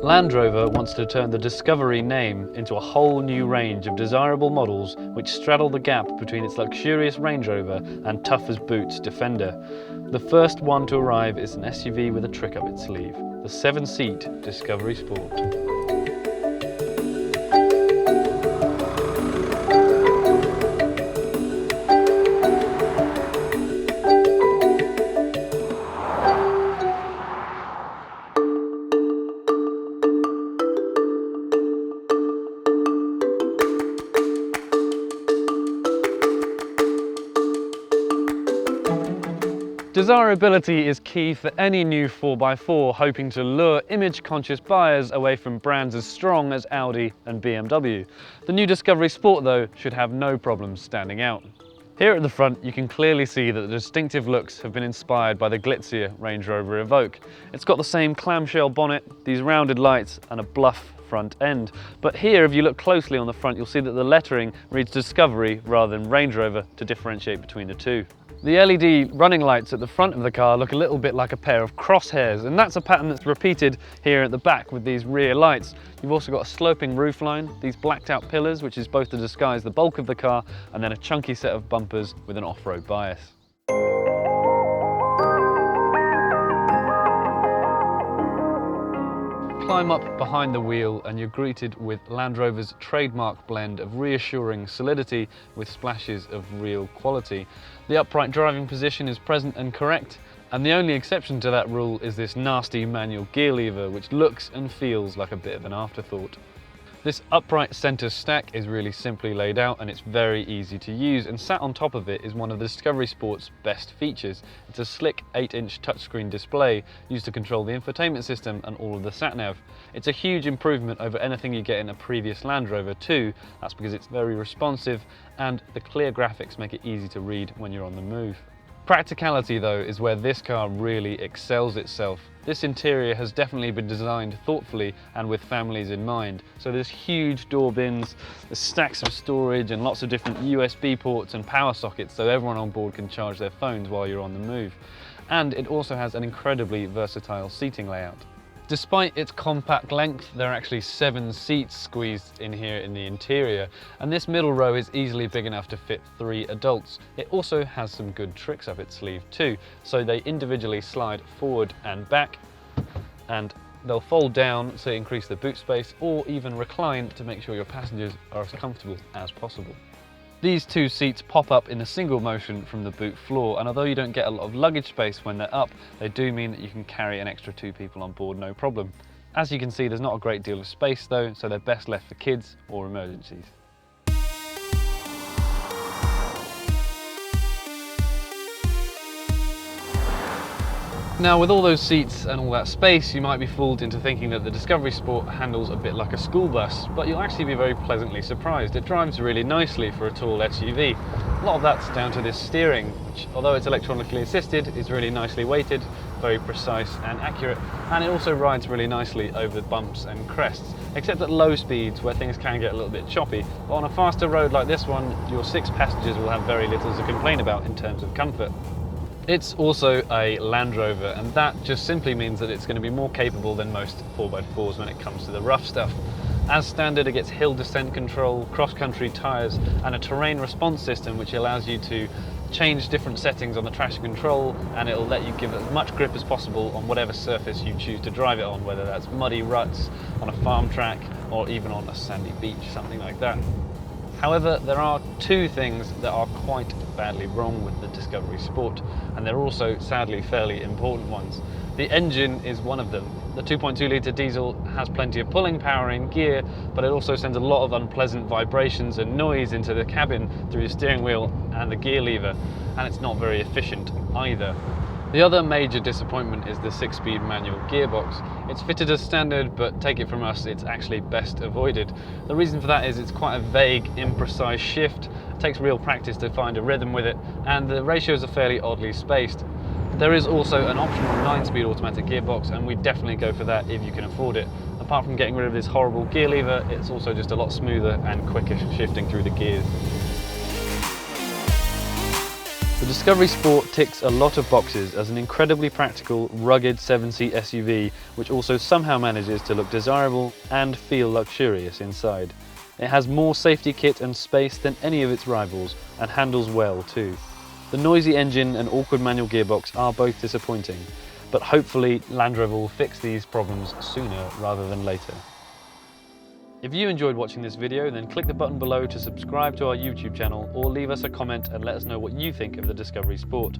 Land Rover wants to turn the Discovery name into a whole new range of desirable models which straddle the gap between its luxurious Range Rover and tough as boots Defender. The first one to arrive is an SUV with a trick up its sleeve, the 7-seat Discovery Sport. Desirability is key for any new 4x4 hoping to lure image-conscious buyers away from brands as strong as Audi and BMW. The new Discovery Sport, though, should have no problems standing out. Here at the front, you can clearly see that the distinctive looks have been inspired by the glitzier Range Rover Evoque. It's got the same clamshell bonnet, these rounded lights, and a bluff front end. But here, if you look closely on the front, you'll see that the lettering reads Discovery rather than Range Rover to differentiate between the two. The LED running lights at the front of the car look a little bit like a pair of crosshairs, and that's a pattern that's repeated here at the back with these rear lights. You've also got a sloping roofline, these blacked out pillars, which is both to disguise the bulk of the car, and then a chunky set of bumpers with an off-road bias. Climb up behind the wheel and you're greeted with Land Rover's trademark blend of reassuring solidity with splashes of real quality. The upright driving position is present and correct, and the only exception to that rule is this nasty manual gear lever, which looks and feels like a bit of an afterthought. This upright centre stack is really simply laid out and it's very easy to use, and sat on top of it is one of the Discovery Sport's best features. It's a slick 8-inch touchscreen display used to control the infotainment system and all of the sat-nav. It's a huge improvement over anything you get in a previous Land Rover too. That's because it's very responsive and the clear graphics make it easy to read when you're on the move. Practicality, though, is where this car really excels itself. This interior has definitely been designed thoughtfully and with families in mind. So there's huge door bins, there's stacks of storage and lots of different USB ports and power sockets so everyone on board can charge their phones while you're on the move. And it also has an incredibly versatile seating layout. Despite its compact length, there are actually 7 seats squeezed in here in the interior, and this middle row is easily big enough to fit 3 adults. It also has some good tricks up its sleeve too, so they individually slide forward and back, and they'll fold down to increase the boot space, or even recline to make sure your passengers are as comfortable as possible. These 2 seats pop up in a single motion from the boot floor, and although you don't get a lot of luggage space when they're up, they do mean that you can carry an extra 2 people on board no problem. As you can see, there's not a great deal of space though, so they're best left for kids or emergencies. Now, with all those seats and all that space, you might be fooled into thinking that the Discovery Sport handles a bit like a school bus, but you'll actually be very pleasantly surprised. It drives really nicely for a tall SUV. A lot of that's down to this steering, which, although it's electronically assisted, is really nicely weighted, very precise and accurate, and it also rides really nicely over bumps and crests, except at low speeds where things can get a little bit choppy. But on a faster road like this one, your 6 passengers will have very little to complain about in terms of comfort. It's also a Land Rover, and that just simply means that it's going to be more capable than most 4x4s when it comes to the rough stuff. As standard, it gets hill descent control, cross-country tyres, and a terrain response system which allows you to change different settings on the traction control, and it'll let you give as much grip as possible on whatever surface you choose to drive it on, whether that's muddy ruts, on a farm track, or even on a sandy beach, something like that. However, there are 2 things that are quite badly wrong with the Discovery Sport, and they're also sadly fairly important ones. The engine is one of them. The 2.2 litre diesel has plenty of pulling power in gear, but it also sends a lot of unpleasant vibrations and noise into the cabin through the steering wheel and the gear lever, and it's not very efficient either. The other major disappointment is the 6-speed manual gearbox. It's fitted as standard, but take it from us, it's actually best avoided. The reason for that is it's quite a vague, imprecise shift. It takes real practice to find a rhythm with it, and the ratios are fairly oddly spaced. There is also an optional 9-speed automatic gearbox, and we definitely go for that if you can afford it. Apart from getting rid of this horrible gear lever, it's also just a lot smoother and quicker shifting through the gears. The Discovery Sport ticks a lot of boxes as an incredibly practical, rugged 7-seat SUV which also somehow manages to look desirable and feel luxurious inside. It has more safety kit and space than any of its rivals and handles well too. The noisy engine and awkward manual gearbox are both disappointing, but hopefully Land Rover will fix these problems sooner rather than later. If you enjoyed watching this video, then click the button below to subscribe to our YouTube channel or leave us a comment and let us know what you think of the Discovery Sport.